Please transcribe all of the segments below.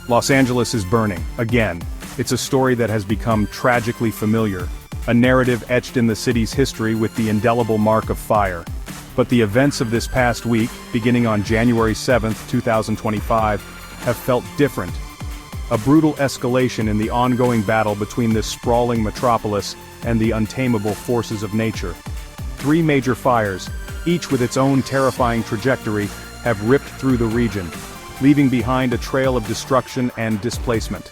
Los Angeles is burning, again. It's a story that has become tragically familiar, a narrative etched in the city's history with the indelible mark of fire. But the events of this past week, beginning on January 7, 2025, have felt different. A brutal escalation in the ongoing battle between this sprawling metropolis and the untamable forces of nature. 3 major fires, each with its own terrifying trajectory, have ripped through the region, leaving behind a trail of destruction and displacement.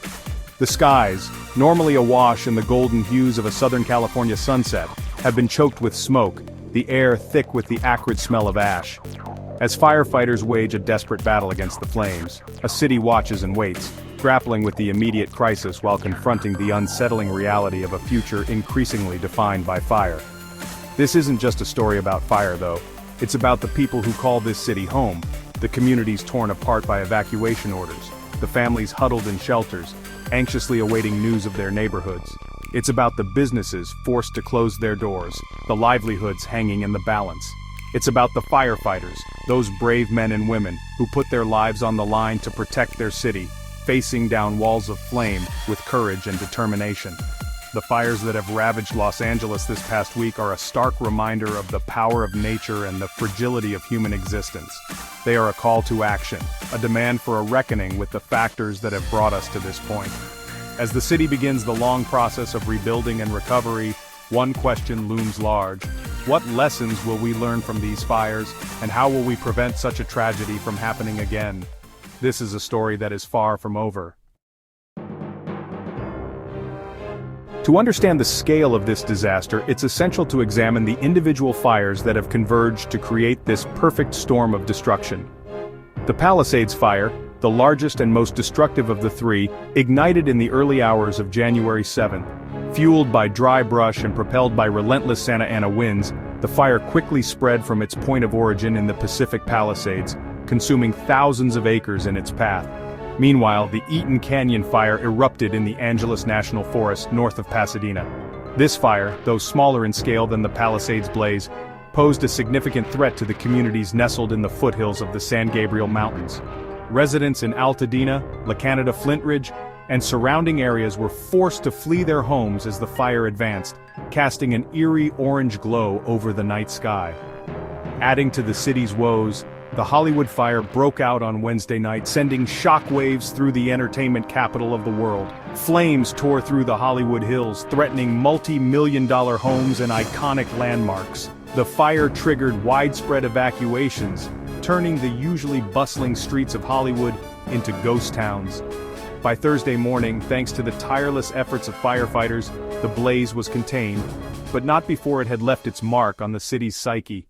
The skies, normally awash in the golden hues of a Southern California sunset, have been choked with smoke, the air thick with the acrid smell of ash. As firefighters wage a desperate battle against the flames, a city watches and waits, grappling with the immediate crisis while confronting the unsettling reality of a future increasingly defined by fire. This isn't just a story about fire though, it's about the people who call this city home, the communities torn apart by evacuation orders, the families huddled in shelters, anxiously awaiting news of their neighborhoods. It's about the businesses forced to close their doors, the livelihoods hanging in the balance. It's about the firefighters, those brave men and women who put their lives on the line to protect their city, facing down walls of flame with courage and determination. The fires that have ravaged Los Angeles this past week are a stark reminder of the power of nature and the fragility of human existence. They are a call to action, a demand for a reckoning with the factors that have brought us to this point. As the city begins the long process of rebuilding and recovery, one question looms large. What lessons will we learn from these fires, and how will we prevent such a tragedy from happening again? This is a story that is far from over. To understand the scale of this disaster, it's essential to examine the individual fires that have converged to create this perfect storm of destruction. The Palisades fire, the largest and most destructive of the 3, ignited in the early hours of January 7th. Fueled by dry brush and propelled by relentless Santa Ana winds, the fire quickly spread from its point of origin in the Pacific Palisades, consuming thousands of acres in its path. Meanwhile, the Eaton Canyon fire erupted in the Angeles National Forest north of Pasadena. This fire, though smaller in scale than the Palisades blaze, posed a significant threat to the communities nestled in the foothills of the San Gabriel Mountains. Residents in Altadena, La Canada Flint Ridge, and surrounding areas were forced to flee their homes as the fire advanced, casting an eerie orange glow over the night sky. Adding to the city's woes, the Hollywood fire broke out on Wednesday night, sending shockwaves through the entertainment capital of the world. Flames tore through the Hollywood Hills, threatening multi-million-dollar homes and iconic landmarks. The fire triggered widespread evacuations, turning the usually bustling streets of Hollywood into ghost towns. By Thursday morning, thanks to the tireless efforts of firefighters, the blaze was contained, but not before it had left its mark on the city's psyche.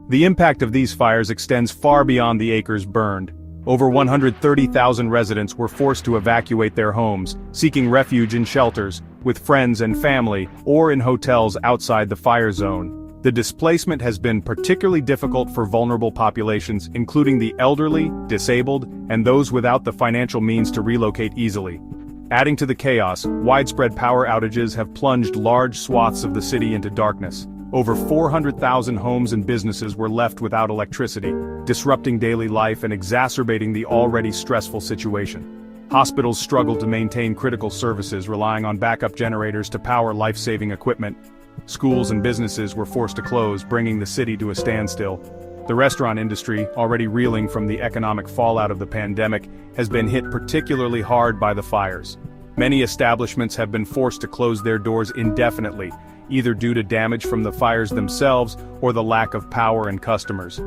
The impact of these fires extends far beyond the acres burned. Over 130,000 residents were forced to evacuate their homes, seeking refuge in shelters, with friends and family, or in hotels outside the fire zone. The displacement has been particularly difficult for vulnerable populations, including the elderly, disabled, and those without the financial means to relocate easily. Adding to the chaos, widespread power outages have plunged large swaths of the city into darkness. Over 400,000 homes and businesses were left without electricity, disrupting daily life and exacerbating the already stressful situation. Hospitals struggled to maintain critical services, relying on backup generators to power life-saving equipment. Schools and businesses were forced to close, bringing the city to a standstill. The restaurant industry, already reeling from the economic fallout of the pandemic, has been hit particularly hard by the fires. Many establishments have been forced to close their doors indefinitely, either due to damage from the fires themselves or the lack of power and customers.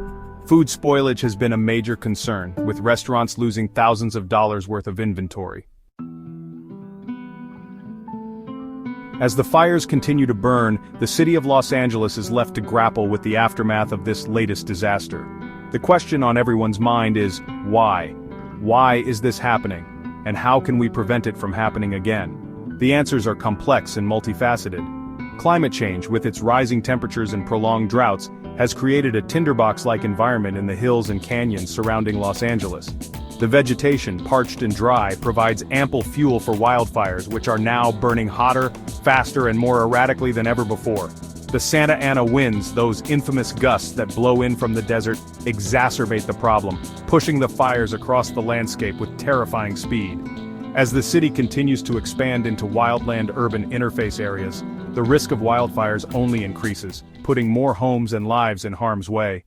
Food spoilage has been a major concern, with restaurants losing thousands of dollars worth of inventory. As the fires continue to burn, the city of Los Angeles is left to grapple with the aftermath of this latest disaster. The question on everyone's mind is, why? Why is this happening? And how can we prevent it from happening again? The answers are complex and multifaceted. Climate change, with its rising temperatures and prolonged droughts, has created a tinderbox-like environment in the hills and canyons surrounding Los Angeles. The vegetation, parched and dry, provides ample fuel for wildfires, which are now burning hotter, faster, and more erratically than ever before. The Santa Ana winds, those infamous gusts that blow in from the desert, exacerbate the problem, pushing the fires across the landscape with terrifying speed. As the city continues to expand into wildland-urban interface areas, the risk of wildfires only increases, putting more homes and lives in harm's way.